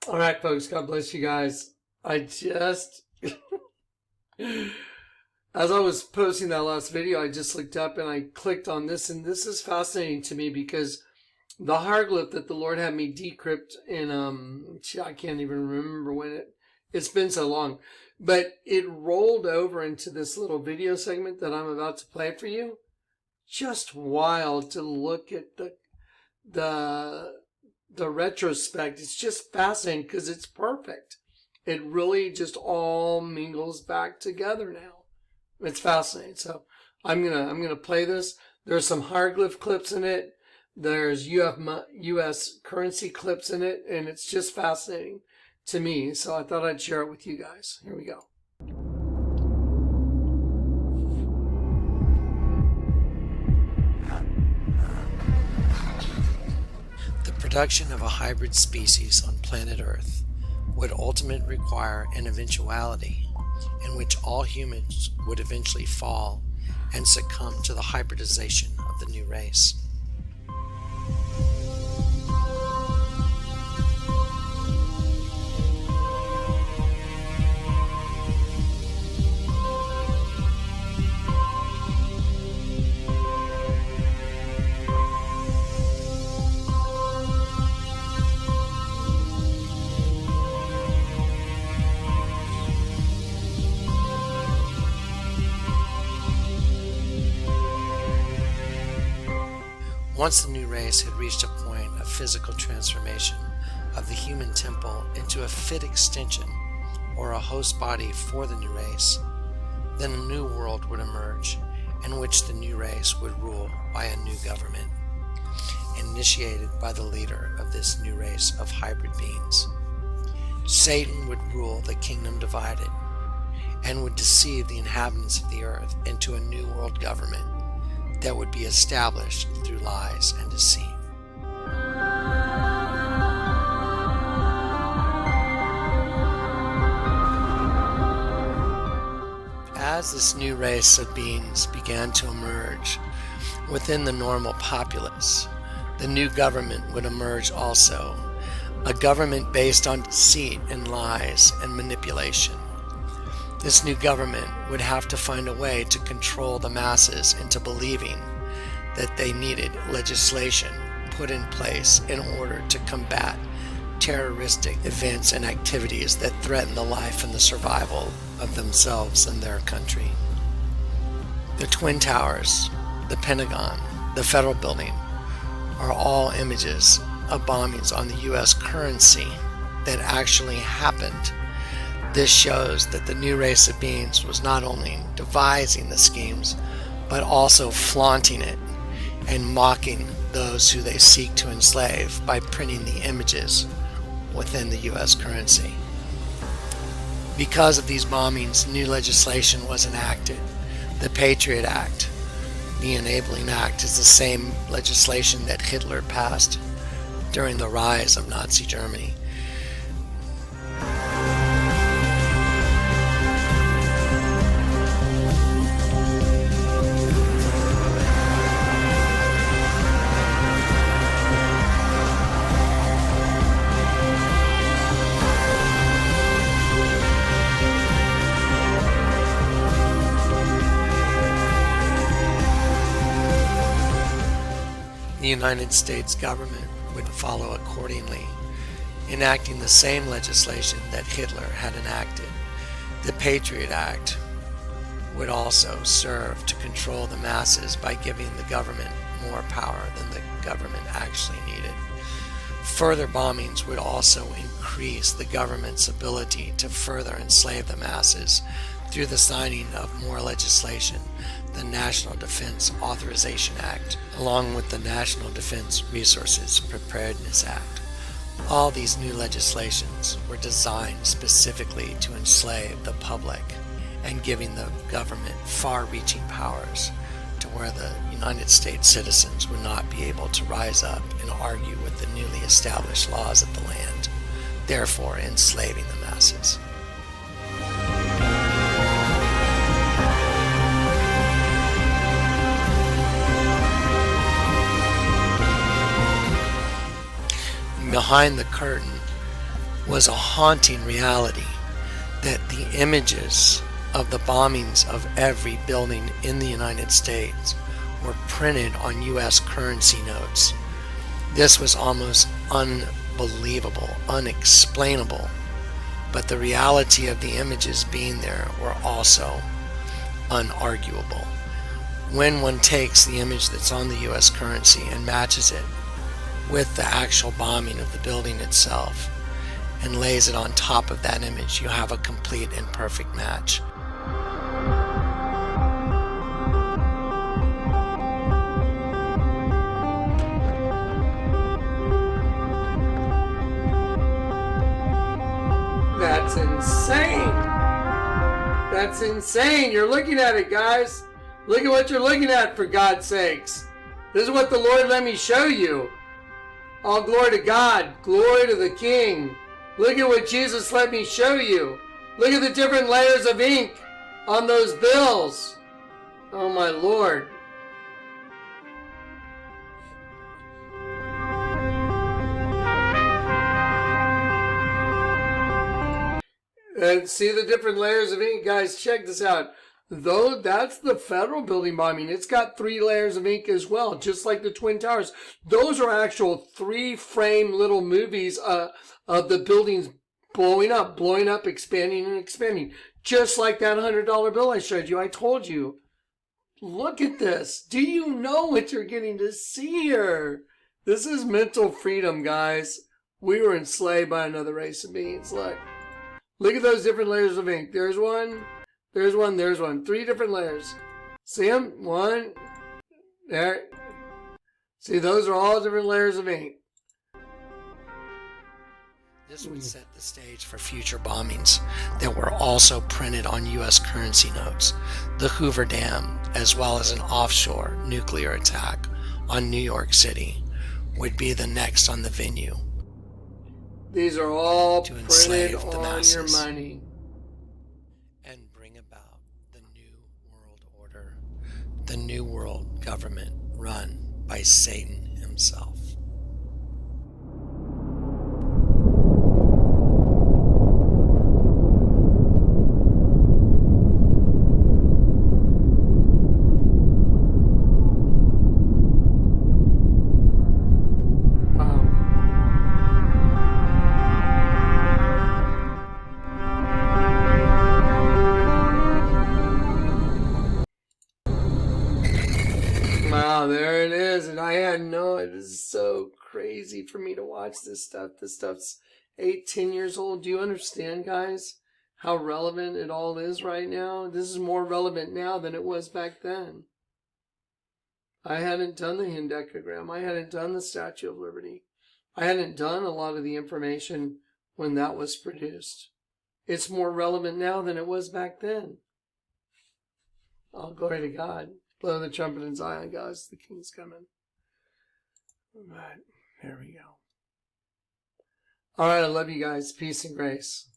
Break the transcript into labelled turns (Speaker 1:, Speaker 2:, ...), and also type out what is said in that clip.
Speaker 1: All right, folks, God bless you guys. I just, as I was posting that last video, I just looked up and I clicked on this, and this is fascinating to me because the hieroglyph that the Lord had me decrypt in, I can't even remember when it's been so long, but it rolled over into this little video segment that I'm about to play for you. Just wild to look at the retrospect. It's just fascinating because it's perfect. It really just all mingles back together now. It's fascinating. So I'm gonna play this. There's some hieroglyph clips in it. There's U.S. currency clips in it, and it's just fascinating to me. So I thought I'd share it with you guys. Here we go.
Speaker 2: The production of a hybrid species on planet Earth would ultimately require an eventuality in which all humans would eventually fall and succumb to the hybridization of the new race. Once the new race had reached a point of physical transformation of the human temple into a fit extension or a host body for the new race, then a new world would emerge in which the new race would rule by a new government, initiated by the leader of this new race of hybrid beings. Satan would rule the kingdom divided and would deceive the inhabitants of the earth into a new world government that would be established through lies and deceit. As this new race of beings began to emerge within the normal populace, the new government would emerge also, a government based on deceit and lies and manipulation. This new government would have to find a way to control the masses into believing that they needed legislation put in place in order to combat terroristic events and activities that threaten the life and the survival of themselves and their country. The Twin Towers, the Pentagon, the Federal Building are all images of bombings on the U.S. currency that actually happened. This shows that the new race of beings was not only devising the schemes, but also flaunting it and mocking those who they seek to enslave by printing the images within the U.S. currency. Because of these bombings, new legislation was enacted. The Patriot Act, the Enabling Act, is the same legislation that Hitler passed during the rise of Nazi Germany. The United States government would follow accordingly, enacting the same legislation that Hitler had enacted. The Patriot Act would also serve to control the masses by giving the government more power than the government actually needed. Further bombings would also increase the government's ability to further enslave the masses through the signing of more legislation, the National Defense Authorization Act, along with the National Defense Resources Preparedness Act. All these new legislations were designed specifically to enslave the public and giving the government far-reaching powers to where the United States citizens would not be able to rise up and argue with the newly established laws of the land, therefore enslaving the masses. Behind the curtain was a haunting reality that the images of the bombings of every building in the United States were printed on U.S. currency notes. This was almost unbelievable, unexplainable, but the reality of the images being there were also unarguable. When one takes the image that's on the U.S. currency and matches it with the actual bombing of the building itself and lays it on top of that image, you have a complete and perfect match.
Speaker 1: That's insane. That's insane. You're looking at it, guys. Look at what you're looking at, for God's sakes. This is what the Lord let me show you. All glory to God. Glory to the King. Look at what Jesus let me show you. Look at the different layers of ink on those bills. Oh my Lord. And see the different layers of ink, guys. Check this out. Though that's the federal building bombing, it's got 3 layers of ink as well, just like the Twin Towers. Those are actual 3-frame little movies of the buildings blowing up, expanding and expanding. Just like that $100 bill I showed you. I told you. Look at this. Do you know what you're getting to see here? This is mental freedom, guys. We were enslaved by another race of beings. Look at those different layers of ink. There's one. There's one. There's one. 3 different layers. See them? 1. There. See, those are all different layers of ink.
Speaker 2: This would set the stage for future bombings that were also printed on U.S. currency notes. The Hoover Dam, as well as an offshore nuclear attack on New York City, would be the next on the venue.
Speaker 1: These are all printed on your money.
Speaker 2: And bring about the new world order, the new world government run by Satan himself.
Speaker 1: Wow, there it is. And I had no, it is so crazy for me to watch this stuff. This stuff's 8-10 years old. Do you understand, guys, how relevant it all is right now? This is more relevant now than it was back then. I hadn't done the Hendecagram. I hadn't done the Statue of Liberty. I hadn't done a lot of the information when that was produced. It's more relevant now than it was back then. Oh, glory to God. Blow the trumpet in Zion, guys. The King's coming. All right. There we go. All right. I love you guys. Peace and grace.